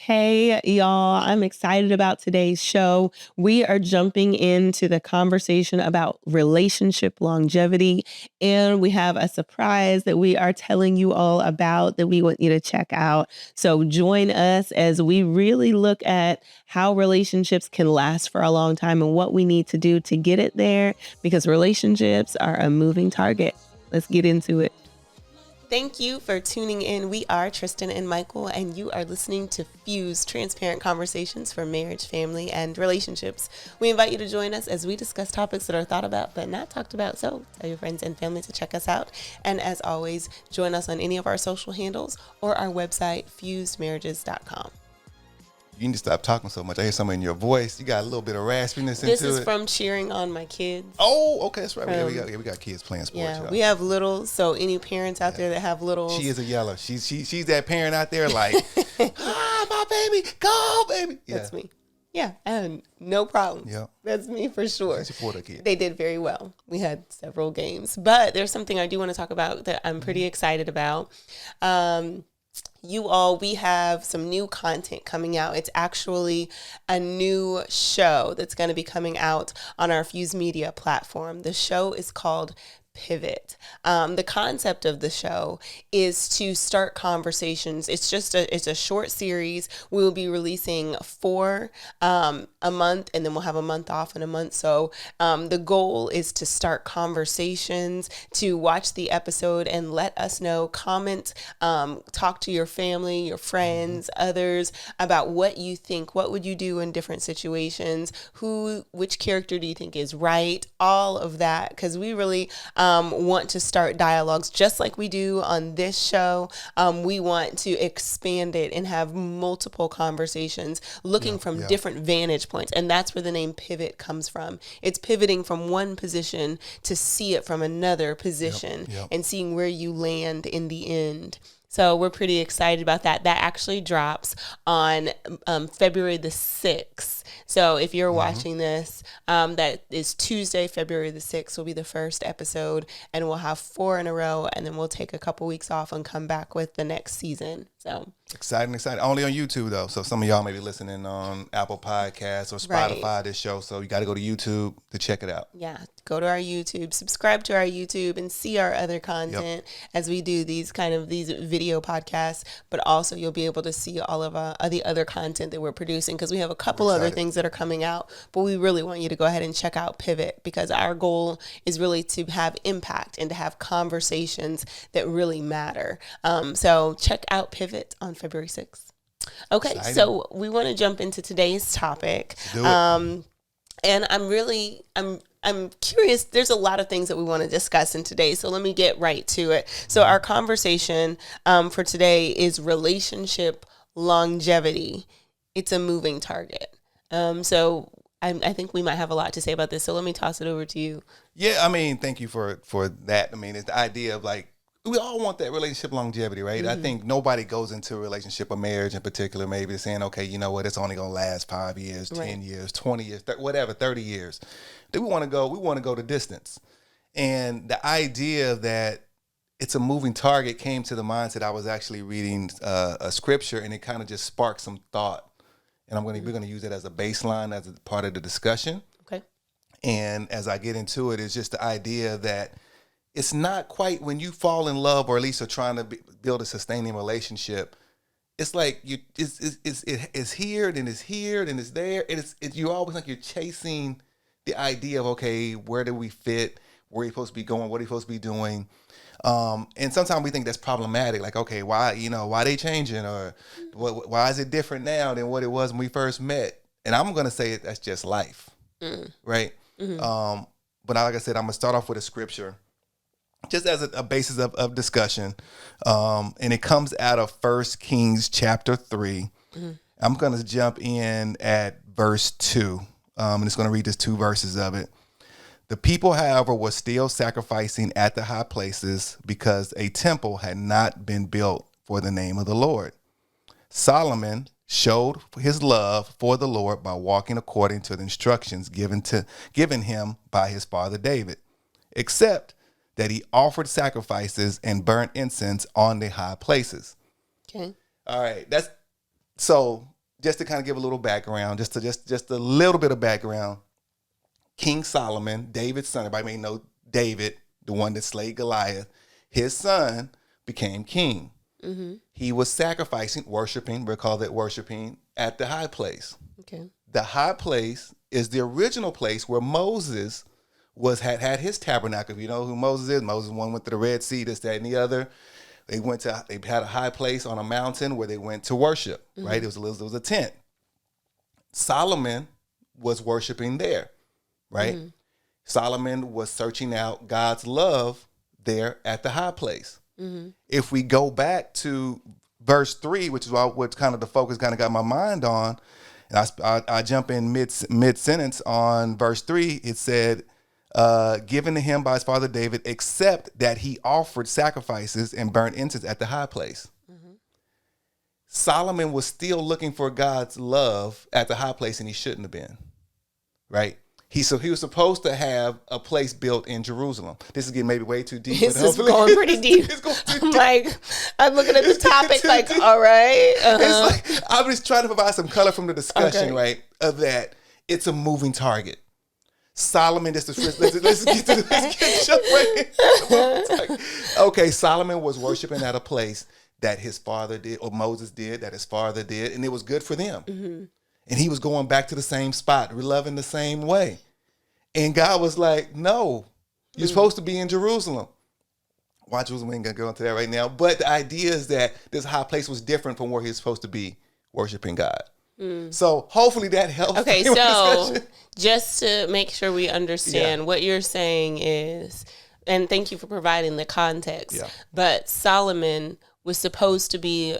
Hey, y'all. I'm excited about today's show. We are jumping into the conversation about relationship longevity, and we have a surprise that we are telling you all about that we want you to check out. So join us as we really look at how relationships can last for a long time and what we need to do to get it there because relationships are a moving target. Let's get into it. Thank you for tuning in. We are Tristin and Michael, and you are listening to Fuse Transparent Conversations for Marriage, Family, and Relationships. We invite you to join us as we discuss topics that are thought about but not talked about. So tell your friends and family to check us out. And as always, join us on any of our social handles or our website, fusedmarriages.com. You need to stop talking so much. I hear something in your voice. You got a little bit of raspiness into it. This is from cheering on my kids. Oh, okay, that's right. We got kids playing sports. Yeah, y'all. we have littles. So any parents out there that have littles, She is a yeller. She's that parent out there like, my baby, go baby. Yeah. That's me. Yeah, and no problem. Yeah. That's me for sure. Support a kid. They did very well. We had several games, but there's something I do want to talk about that I'm pretty excited about. We have some new content coming out. It's actually a new show that's going to be coming out on our Fuse Media platform. The show is called Pivot. The concept of the show is to start conversations. It's a short series. We will be releasing 4 a month, and then we'll have a month off in a month. So the goal is to start conversations, to watch the episode and let us know, comment, talk to your family, your friends, others about what you think. What would you do in different situations? Which character do you think is right? All of that, because we really want to start dialogues just like we do on this show. We want to expand it and have multiple conversations looking from different vantage points. And that's where the name Pivot comes from. It's pivoting from one position to see it from another position and seeing where you land in the end. So we're pretty excited about that. That actually drops on February the 6th. So if you're watching this, that is Tuesday, February the 6th will be the first episode, and we'll have 4 in a row, and then we'll take a couple weeks off and come back with the next season. So exciting. Only on YouTube though. So some of y'all may be listening on Apple Podcasts or Spotify this show. So you got to go to YouTube to check it out. Yeah, go to our YouTube, subscribe to our YouTube, and see our other content as we do these video podcasts. But also you'll be able to see all of the other content that we're producing, because we have a couple other things that are coming out. But we really want you to go ahead and check out Pivot, because our goal is really to have impact and to have conversations that really matter. So check out Pivot on February 6th. Okay, exciting. So we want to jump into today's topic. And I'm curious. There's a lot of things that we want to discuss in today, so let me get right to it. So our conversation for today is relationship longevity. It's a moving target. So I think we might have a lot to say about this. So let me toss it over to you. Yeah, I mean, thank you for that. I mean, it's the idea of like, we all want that relationship longevity, right? Mm-hmm. I think nobody goes into a relationship or marriage in particular maybe saying, okay, you know what, it's only going to last 5 years, 10 years, 20 years, whatever, 30 years. Then we want to go the distance. And the idea that it's a moving target came to the mindset. I was actually reading a scripture, and it kind of just sparked some thought. And we're going to use it as a baseline, as a part of the discussion. Okay. And as I get into it, it's just the idea that it's not quite when you fall in love, or at least are trying to build a sustaining relationship. It's like it's here, then it's here, then it's there. And you're always like you're chasing the idea of, okay, where do we fit? Where are you supposed to be going? What are you supposed to be doing? And sometimes we think that's problematic. Like, okay, why they changing, or why is it different now than what it was when we first met? And I'm going to say that's just life, right? Mm-hmm. But like I said, I'm going to start off with a scripture, just as a basis of discussion. And it comes out of 1 Kings chapter 3. Mm-hmm. I'm going to jump in at verse 2. And it's going to read just 2 verses of it. The people, however, were still sacrificing at the high places because a temple had not been built for the name of the Lord. Solomon showed his love for the Lord by walking according to the instructions given him by his father David, except that he offered sacrifices and burnt incense on the high places. Okay. All right. So just to kind of give a little background, just a little bit of background. King Solomon, David's son, everybody may know David, the one that slayed Goliath. His son became king. He was sacrificing, worshiping, we'll call that worshiping, at the high place. Okay. The high place is the original place where Moses had his tabernacle. If you know who Moses is, Moses one went to the Red Sea, this, that, and the other. They had a high place on a mountain where they went to worship, right? It was a tent. Solomon was worshiping there, right? Solomon was searching out God's love there at the high place. If we go back to verse 3, which is what kind of the focus kind of got my mind on, and I jump in mid sentence on verse 3. It said, given to him by his father David, except that he offered sacrifices and burnt incense at the high place. Solomon was still looking for God's love at the high place, and he shouldn't have been, right? He was supposed to have a place built in Jerusalem. This is getting maybe way too deep. This is going pretty deep. It's going too I'm deep. like, I'm looking at the topic like, all right. It's like, I'm just trying to provide some color from the discussion, Okay. right? Of that, it's a moving target. Solomon, let's get to let's get jump right in. Okay, Solomon was worshiping at a place that his father did, or Moses did, that his father did, and it was good for them. And he was going back to the same spot, loving the same way. And God was like, no, you're supposed to be in Jerusalem. Why Jerusalem? We ain't gonna go into that right now. But the idea is that this high place was different from where he's supposed to be worshiping God. So hopefully that helps. Okay, with the so discussion. just to make sure we understand, what you're saying is, and thank you for providing the context, but Solomon was supposed to be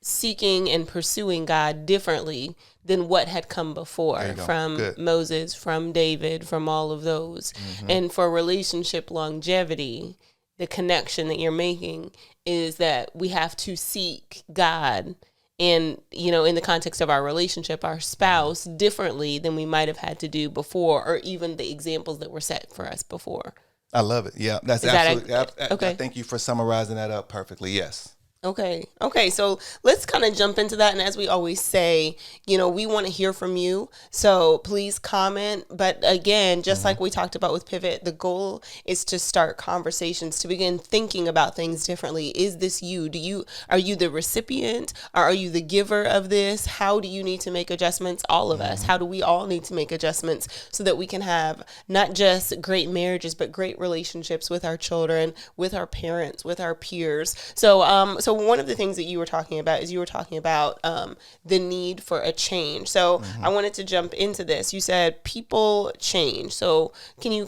seeking and pursuing God differently than what had come before from Good. Moses, from David, from all of those. And for relationship longevity, the connection that you're making is that we have to seek God and, you know, in the context of our relationship, our spouse differently than we might have had to do before, or even the examples that were set for us before. I love it. Yeah, that's Is that absolutely. okay? Thank you for summarizing that up perfectly. Yes. Okay. So let's kind of jump into that. And as we always say, you know, we want to hear from you. So please comment. But again, just like we talked about with Pivot, the goal is to start conversations, to begin thinking about things differently. Is this you? Are you the recipient? Or are you the giver of this? How do you need to make adjustments? All of us. How do we all need to make adjustments so that we can have not just great marriages, but great relationships with our children, with our parents, with our peers. So one of the things that you were talking about is the need for a change. So I wanted to jump into this. You said people change. So can you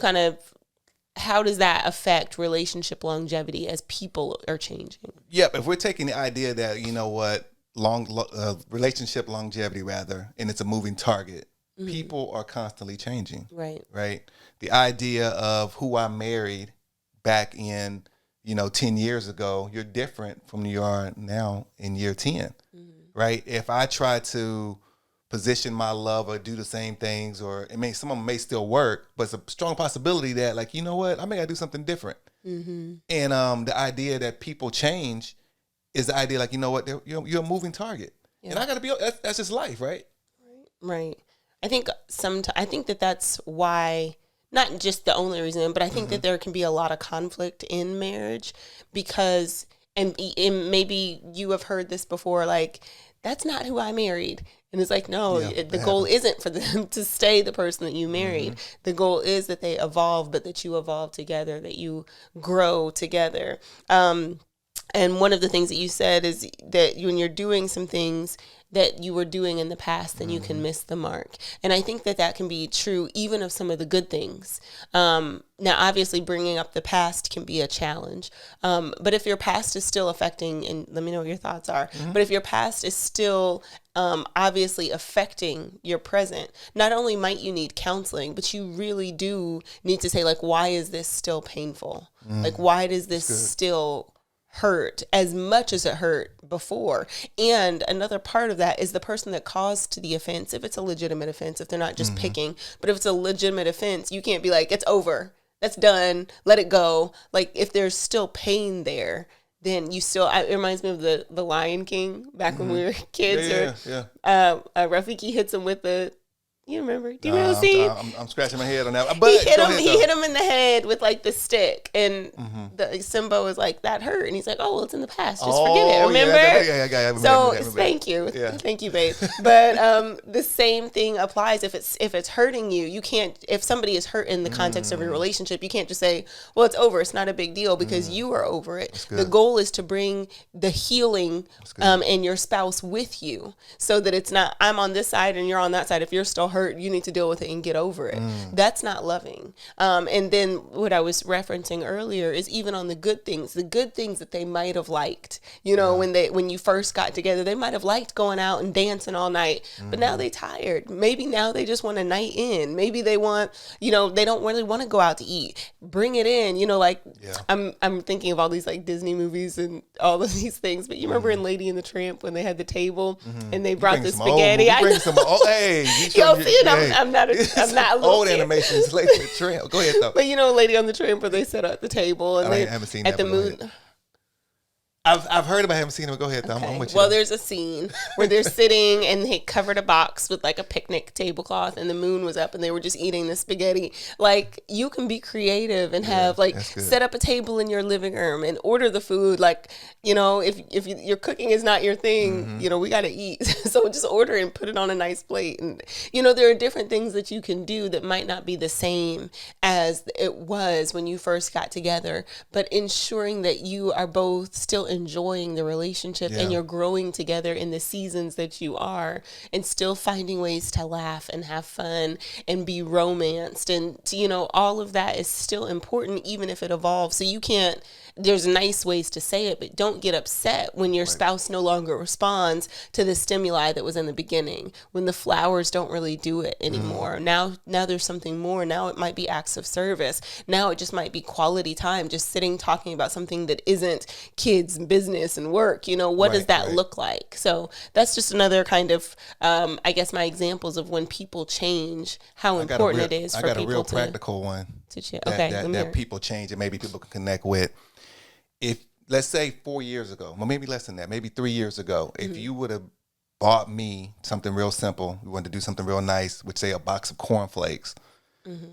how does that affect relationship longevity as people are changing? Yep. If we're taking the idea that, you know what, relationship longevity rather, and it's a moving target, people are constantly changing. Right. The idea of who I married back in 10 years ago, you're different from you are now in year 10, right? If I try to position my love or do the same things, or some of them may still work, but it's a strong possibility that, like, you know what, I may gotta do something different. And the idea that people change is the idea, like, you know what, you're a moving target. And I gotta be, that's just life, right? Right. I think that's why, not just the only reason, but I think that there can be a lot of conflict in marriage because, and maybe you have heard this before, like, that's not who I married. And it's like, no, the goal isn't for them to stay the person that you married. The goal is that they evolve, but that you evolve together, that you grow together. And one of the things that you said is that when you're doing some things that you were doing in the past, then you can miss the mark. And I think that can be true even of some of the good things. Now, obviously, bringing up the past can be a challenge. But if your past is still affecting, and let me know what your thoughts are, but if your past is still obviously affecting your present, not only might you need counseling, but you really do need to say, like, why is this still painful? Like, why does this still hurt as much as it hurt before? And another part of that is the person that caused the offense, if it's a legitimate offense, if they're not just picking, but if it's a legitimate offense, you can't be like, it's over, that's done, let it go. Like, if there's still pain there, then you still, it reminds me of the Lion King back when we were kids. Yeah. Rafiki hits him with you remember? Do you remember the scene? I'm scratching my head on that. But he hit him in the head with like the stick, and the Simba was like, that hurt, and he's like, oh well, it's in the past, just forget it. Remember? Yeah. So thank you, babe. But the same thing applies if it's hurting you. You can't, if somebody is hurt in the context of your relationship, you can't just say, well, it's over. It's not a big deal because you are over it. The goal is to bring the healing and your spouse with you, so that it's not I'm on this side and you're on that side. If you're still hurt, you need to deal with it and get over it. That's not loving. And then what I was referencing earlier is even on the good things that they might have liked, when you first got together, they might have liked going out and dancing all night, but now they tired. Maybe now they just want a night in. Maybe they want, they don't really want to go out to eat. Bring it in, I'm thinking of all these like Disney movies and all of these things, but you remember in Lady and the Tramp when they had the table and they brought the spaghetti. I'm not a little old kid. animations, Lady on the Tramp. Go ahead though. But Lady on the Tramp where they set up the table and I haven't seen at that, the moon. I've heard about, I haven't seen it. Go ahead though. Okay. I'm with you. Well, there's a scene where they're sitting and they covered a box with like a picnic tablecloth and the moon was up and they were just eating the spaghetti. Like, you can be creative and have set up a table in your living room and order the food. Like, if your cooking is not your thing, we got to eat. So just order and put it on a nice plate. And, there are different things that you can do that might not be the same as it was when you first got together, but ensuring that you are both still enjoying the relationship and you're growing together in the seasons that you are, and still finding ways to laugh and have fun and be romanced. And, all of that is still important, even if it evolves. So there's nice ways to say it, but don't get upset when your spouse no longer responds to the stimuli that was in the beginning, when the flowers don't really do it anymore. Now there's something more. Now it might be acts of service. Now it just might be quality time, just sitting talking about something that isn't kids, business, and work. What does that look like? So that's just another kind of, I guess, my examples of when people change, how important it is for people to. I got a real practical one. That people change and maybe people can connect with. If, let's say 4 years ago, well, maybe less than that, maybe 3 years ago, if you would have bought me something real simple, we wanted to do something real nice, which say a box of cornflakes,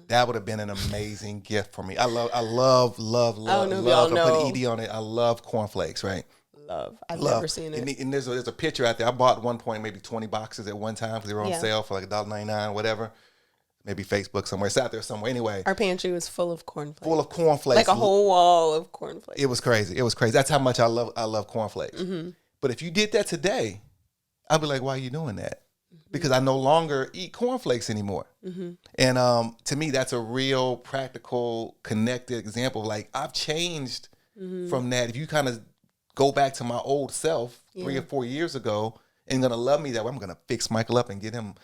that would have been an amazing gift for me. I love to put ED on it. I love cornflakes, right? I've never seen it. And there's a picture out there. I bought at one point maybe 20 boxes at one time because they were on sale for like $1.99, whatever. Maybe Facebook somewhere. It's out there somewhere. Anyway, our pantry was full of cornflakes. Like a whole wall of cornflakes. It was crazy. That's how much I love cornflakes. But if you did that today, I'd be like, why are you doing that? Because I no longer eat cornflakes anymore. And to me, that's a real practical, connected example. Like, I've changed from that. If you kind of go back to my old self 3 or 4 years ago and gonna love me that way, I'm gonna fix Michael up and get him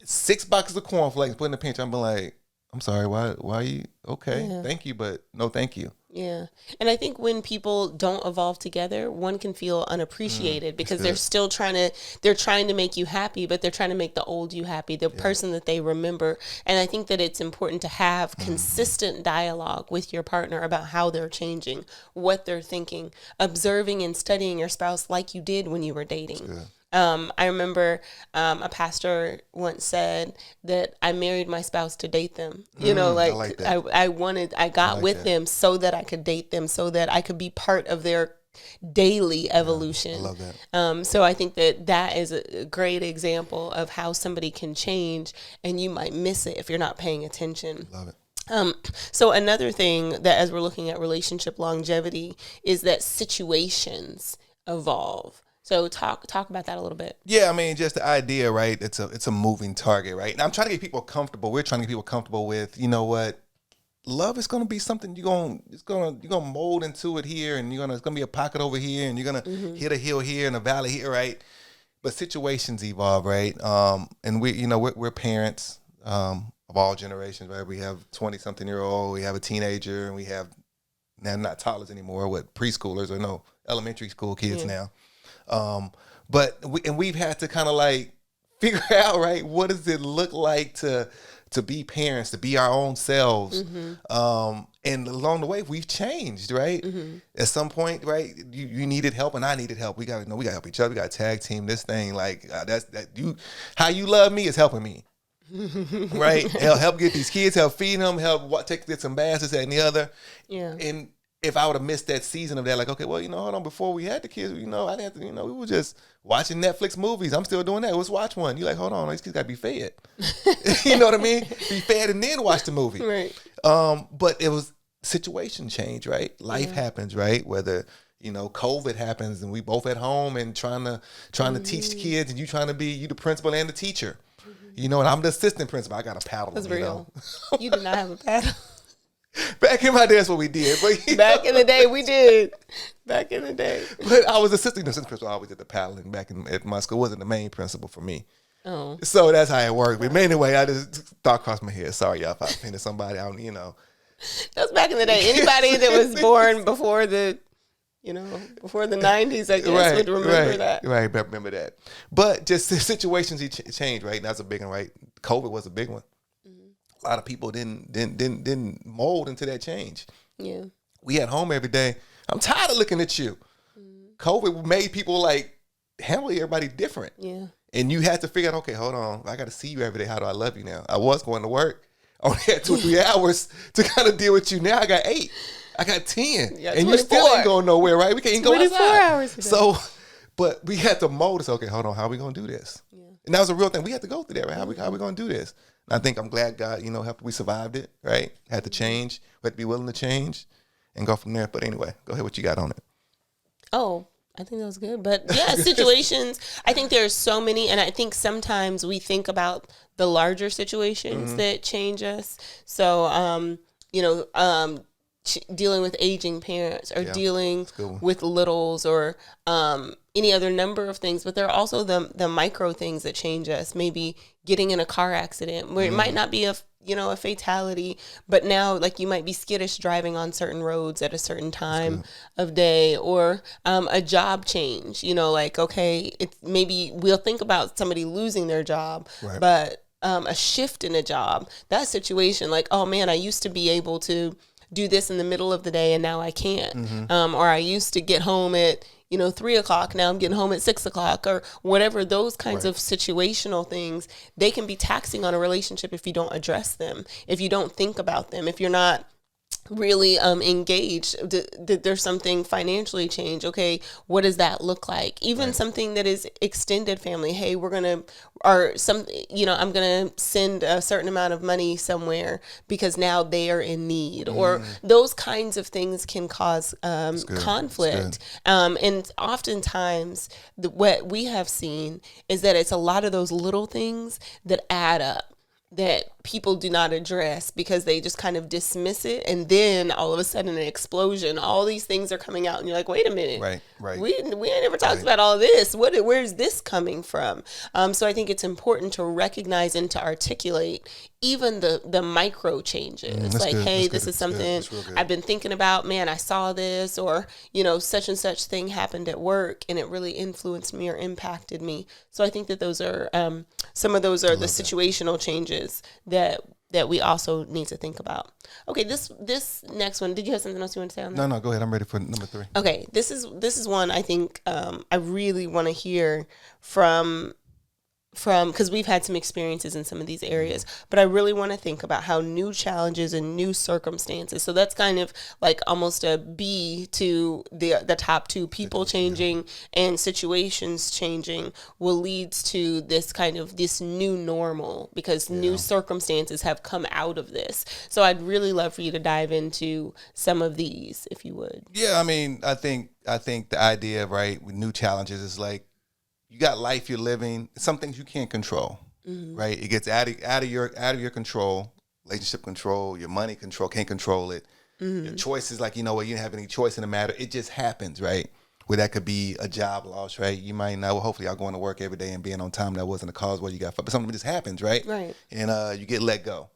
6 boxes of cornflakes, put in the pantry. I'm like, I'm sorry, why are you okay? Thank you, but no thank you. Yeah. And I think when people don't evolve together, one can feel unappreciated because they're still trying to make you happy, but they're trying to make the old you happy, the person that they remember. And I think that it's important to have consistent dialogue with your partner about how they're changing, what they're thinking, observing and studying your spouse like you did when you were dating. I remember a pastor once said that I married my spouse to date them. I got with them so that I could date them, so that I could be part of their daily evolution. I love that. So I think that is a great example of how somebody can change, and you might miss it if you're not paying attention. Love it. So another thing that, as we're looking at relationship longevity, is that situations evolve. So talk about that a little bit. Yeah, I mean, just the idea, right? It's a moving target, right? And I'm trying to get people comfortable. We're trying to get people comfortable with, you know what? Love is going to be something you're going to mold into it here, and it's going to be a pocket over here, and you're going to hit a hill here and a valley here, right? But situations evolve, right? And we're parents of all generations, right? We have 20-something-year-old, we have a teenager, and we have now not toddlers anymore, preschoolers or no elementary school kids now. But we've had to kind of like figure out, right, what does it look like to to be parents, to be our own selves. And along the way, we've changed, right? At some point, right, you needed help and I needed help. We got to help each other. We got to tag team this thing. Like how you love me is helping me. Right? Help get these kids, help feed them, help take some baths, this, that, and the other. Yeah. And if I would have missed that season of that, like, okay, well, hold on, before we had the kids, I didn't have to, we were just watching Netflix movies. I'm still doing that. Let's watch one. You're like, hold on, these kids got to be fed. You know what I mean? Be fed and then watch the movie. Right. But it was situation change, right? Life happens, right? Whether, COVID happens and we both at home and trying to teach the kids and you trying to be you the principal and the teacher. And I'm the assistant principal. I got a paddle. That's real. You did not have a paddle. Back in my day, that's what we did. But back in the day, we did. Back in the day. But I was assistant principal. I always did the paddling back at my school. Wasn't the main principal for me. Oh. So that's how it worked. But anyway, I just thought across my head. Sorry, y'all, if I offended somebody. That's back in the day. Anybody that was born before the, before the 90s, I guess, would remember that. Right, remember that. But just the situations change, right? And that's a big one, right? COVID was a big one. A lot of people didn't mold into that change. Yeah. We at home every day. I'm tired of looking at you. COVID made people handle everybody different. Yeah. And you had to figure out, okay, hold on, I got to see you every day. How do I love you now? I was going to work. I only had 2 or 3 hours to kind of deal with you. Now I got 8. I got 10. And you still ain't going nowhere, right? We can't even go outside. 24 hours today. So, but we had to mold us. Okay, hold on, how are we going to do this? Yeah. And that was a real thing. We had to go through that, right? How we going to do this? And I think I'm glad God, helped. We survived it, right? Had to change. We had to be willing to change and go from there. But anyway, go ahead. What you got on it? Oh, I think that was good. But yeah, situations, I think there's so many. And I think sometimes we think about the larger situations that change us. So, dealing with aging parents or dealing with littles or any other number of things. But there are also the micro things that change us. Maybe getting in a car accident where it might not be a fatality, but now you might be skittish driving on certain roads at a certain time of day, or a job change, okay, it's maybe we'll think about somebody losing their job, but a shift in a job, that situation, oh man, I used to be able to do this in the middle of the day and now I can't. Or I used to get home at 3:00. Now I'm getting home at 6:00 or whatever. Those kinds of situational things, they can be taxing on a relationship if you don't address them, if you don't think about them, if you're not really engaged. There's something financially change. Okay, what does that look like? Even something that is extended family. Hey, I'm gonna send a certain amount of money somewhere because now they are in need, or those kinds of things can cause conflict. And oftentimes, what we have seen is that it's a lot of those little things that add up, that people do not address because they just kind of dismiss it, and then all of a sudden an explosion, all these things are coming out and you're like, wait a minute, right, we ain't never talked about all this. Where's this coming from? So I think it's important to recognize and to articulate even the micro changes. Hey, this is something I've been thinking about. Man, I saw this, or such and such thing happened at work and it really influenced me or impacted me. So I think that those are some of those are the situational changes that we also need to think about. Okay, this next one. Did you have something else you want to say on that? No, go ahead. I'm ready for number 3. Okay, this is one I think I really want to hear from because we've had some experiences in some of these areas, but I really want to think about how new challenges and new circumstances. So that's kind of almost a B to the top 2, people changing and situations changing will lead to this new normal, because new circumstances have come out of this. So I'd really love for you to dive into some of these, if you would. Yeah, I mean, I think the idea of with new challenges is you got life you're living. Some things you can't control, right? It gets out of your control, relationship control, your money control, can't control it. Your choices, you don't have any choice in the matter. It just happens, right? Where that could be a job loss, right? You might not. Well, hopefully, y'all going to work every day and being on time. That wasn't a cause where you got, but something just happens, right? Right. And you get let go,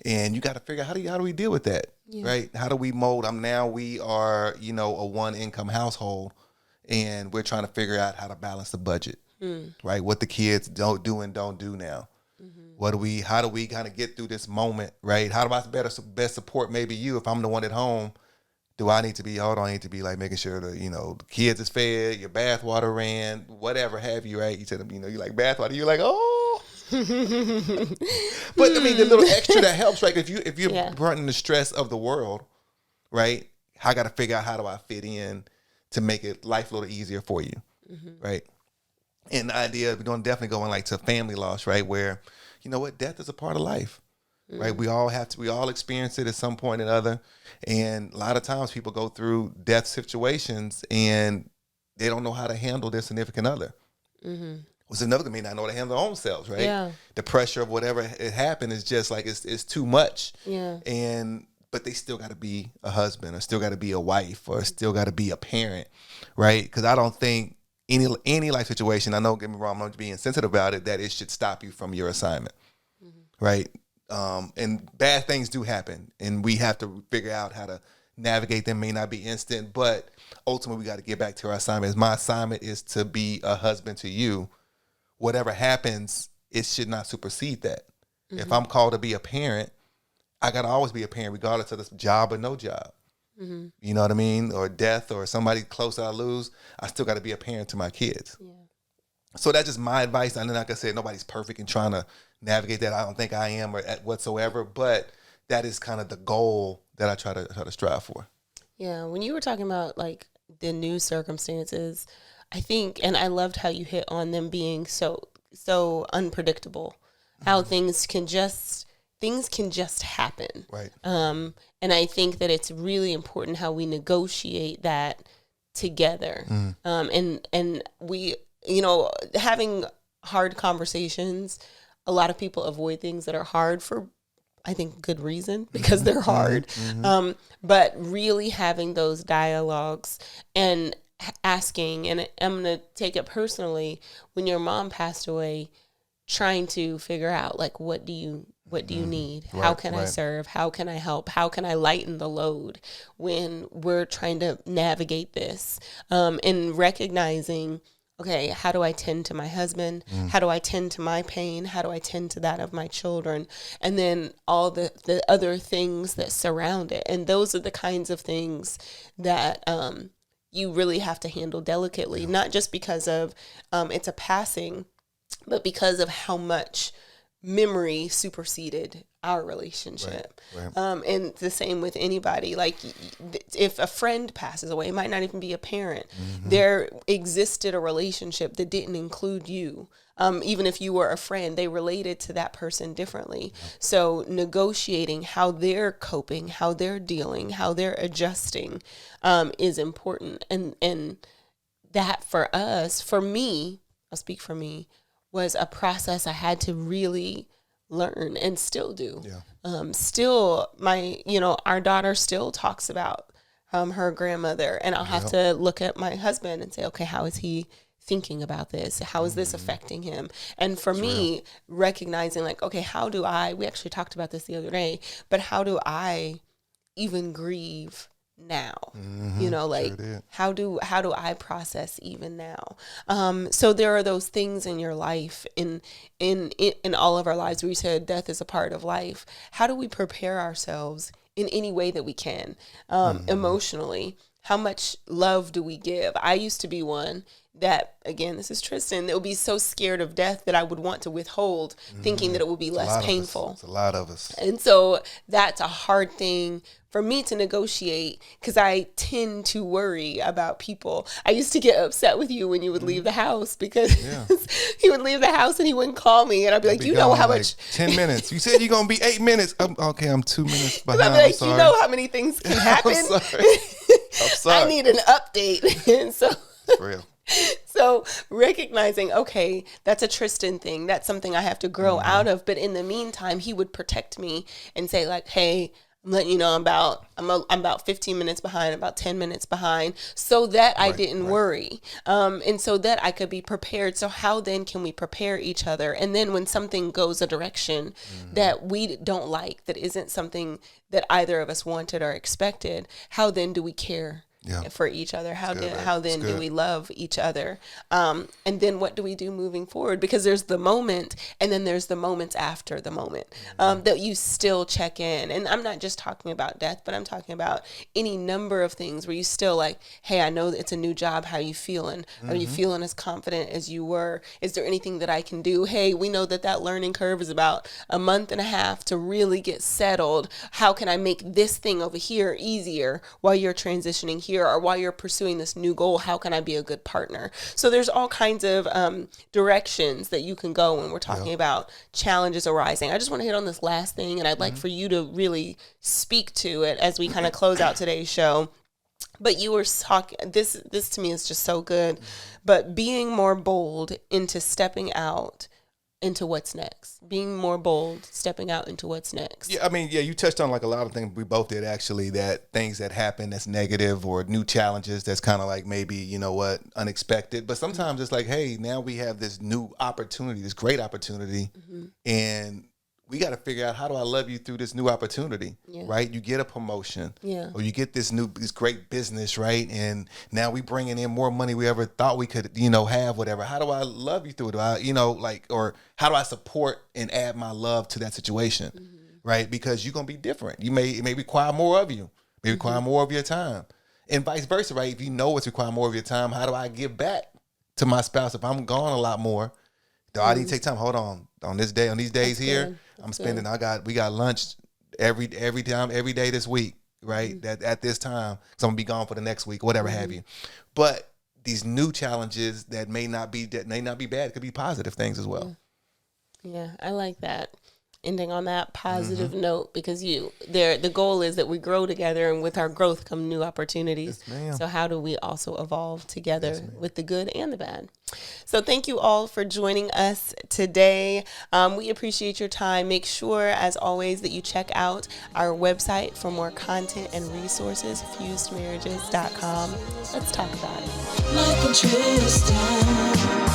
and you got to figure out how do we deal with that, right? How do we mold? We are a one income household. And we're trying to figure out how to balance the budget, right? What the kids don't do now. How do we kind of get through this moment, right? How do I best support maybe you if I'm the one at home? Do I need to be, hold on, I need to be like making sure that, the kids is fed, your bath water ran, whatever have you, right? You said, you like bath water, you're like, oh. But I mean, the little extra that helps, right? If you're burning the stress of the world, right? I got to figure out how do I fit in to make it life a little easier for you, right? And the idea of definitely going like to family loss, right? Where, you know what, death is a part of life. Right, we all experience it at some point or another, and a lot of times people go through death situations and they don't know how to handle their significant other. Which another thing, may not know how to handle their own selves, right? Yeah. The pressure of whatever it happened is just like it's too much. Yeah. But they still got to be a husband, or still got to be a wife, or still got to be a parent, right? Because I don't think any life situation, I know, get me wrong, I'm not being sensitive about it, that it should stop you from your assignment, right? And bad things do happen, and we have to figure out how to navigate them. May not be instant, but ultimately we got to get back to our assignment. My assignment is to be a husband to you. Whatever happens, it should not supersede that. If I'm called to be a parent, I got to always be a parent, regardless of this job or no job. You know what I mean? Or death, or somebody close that I lose, I still got to be a parent to my kids. Yeah. So that's just my advice. And like I said, nobody's perfect in trying to navigate that. I don't think I am or whatsoever, but that is kind of the goal that I try to strive for. Yeah, when you were talking about like the new circumstances, I think, and I loved how you hit on them being so unpredictable, how things can just happen. Right. And I think that it's really important how we negotiate that together. And we, having hard conversations, a lot of people avoid things that are hard for, I think, good reason, because they're hard. But really having those dialogues and asking, and I'm going to take it personally, when your mom passed away, trying to figure out, like, what do you need? Right, how can I serve? How can I help? How can I lighten the load when we're trying to navigate this? And recognizing, okay, how do I tend to my husband? How do I tend to my pain? How do I tend to that of my children? And then all the other things that surround it. And those are the kinds of things that you really have to handle delicately, not just because of it's a passing, but because of how much memory superseded our relationship. Right. And the same with anybody. Like, if a friend passes away, it might not even be a parent. There existed a relationship that didn't include you. Even if you were a friend, they related to that person differently. So negotiating how they're coping, how they're dealing, how they're adjusting is important. And that for me, I'll speak for me, was a process I had to really learn and still do. Still, our daughter still talks about her grandmother, and I'll have to look at my husband and say, okay, how is he thinking about this? How is this affecting him? And for me, recognizing, like, okay, we actually talked about this the other day, but how do I even grieve now? How do I process even now? So there are those things in your life, in all of our lives, where you said death is a part of life. How do we prepare ourselves in any way that we can, emotionally? How much love do we give? I used to be one that, again, this is Tristin, that would be so scared of death that I would want to withhold, thinking that it would be less painful. It's a lot of us. And so that's a hard thing for me to negotiate, because I tend to worry about people. I used to get upset with you when you would leave the house, because he would leave the house and he wouldn't call me, and I'd be like, you know how much 10 minutes. You said you're gonna be 8 minutes. Okay, I'm 2 minutes behind. I'd be like, you know how many things can happen. I'm sorry. I need an update. And so it's real. So recognizing, okay, that's a Tristin thing. That's something I have to grow out of. But in the meantime, he would protect me and say, like, hey, I'm letting you know I'm about 15 minutes behind, about 10 minutes behind, so that I didn't worry. And so that I could be prepared. So how then can we prepare each other? And then when something goes a direction that we don't like, that isn't something that either of us wanted or expected, how then do we care for each other? How then do good. we love each other? And then what do we do moving forward? Because there's the moment, and then there's the moments after the moment that you still check in. And I'm not just talking about death, but I'm talking about any number of things where you still like, hey, I know it's a new job. How you feeling? Are you feeling as confident as you were? Is there anything that I can do? Hey, we know that learning curve is about a month and a half to really get settled. How can I make this thing over here easier while you're transitioning here, or while you're pursuing this new goal? How can I be a good partner? So there's all kinds of directions that you can go when we're talking about challenges arising. I just want to hit on this last thing, and I'd like for you to really speak to it as we kind of close out today's show. But you were talking, this to me is just so good, but being more bold into stepping out into what's next, being more bold, stepping out into what's next. Yeah, I mean, you touched on like a lot of things we both did actually, that things that happen that's negative or new challenges that's kind of like maybe, you know what, unexpected. But sometimes it's like, hey, now we have this new opportunity, this great opportunity, and we got to figure out, how do I love you through this new opportunity, right? You get a promotion, or you get this great business, right? And now we bringing in more money we ever thought we could, have, whatever. How do I love you through it? Or how do I support and add my love to that situation, right? Because you're going to be different. It may require more of you, may require more of your time, and vice versa, right? If you know it's requiring more of your time, how do I give back to my spouse if I'm gone a lot more? Do I need to take time? Hold on this day, on these days here, I'm spending. We got lunch every day this week, right? That at this time, so I'm gonna be gone for the next week, whatever have you. But these new challenges that may not be bad. It could be positive things as well. Yeah, I like that. Ending on that positive note, because the goal is that we grow together, and with our growth come new opportunities. Yes, ma'am. So how do we also evolve together with the good and the bad? So thank you all for joining us today. We appreciate your time. Make sure, as always, that you check out our website for more content and resources, fusedmarriages.com. Let's talk about it. Like a Tristin.